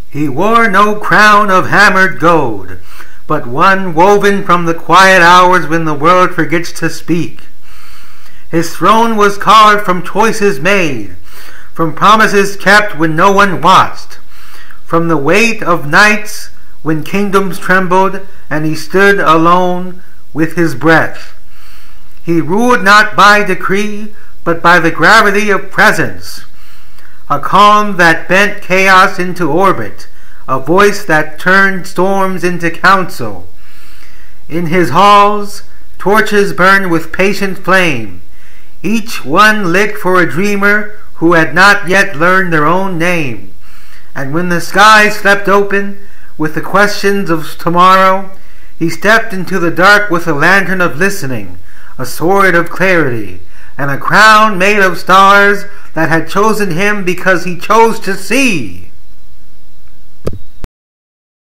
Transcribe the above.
He wore no crown of hammered gold, but one woven from the quiet hours when the world forgets to speak. His throne was carved from choices made, from promises kept when no one watched, from the weight of nights when kingdoms trembled and he stood alone with his breath. He ruled not by decree, but by the gravity of presence, a calm that bent chaos into orbit, a voice that turned storms into counsel. In his halls, torches burned with patient flame, each one lit for a dreamer who had not yet learned their own name. And when the sky slept open with the questions of tomorrow, he stepped into the dark with a lantern of listening, a sword of clarity, and a crown made of stars that had chosen him because he chose to see.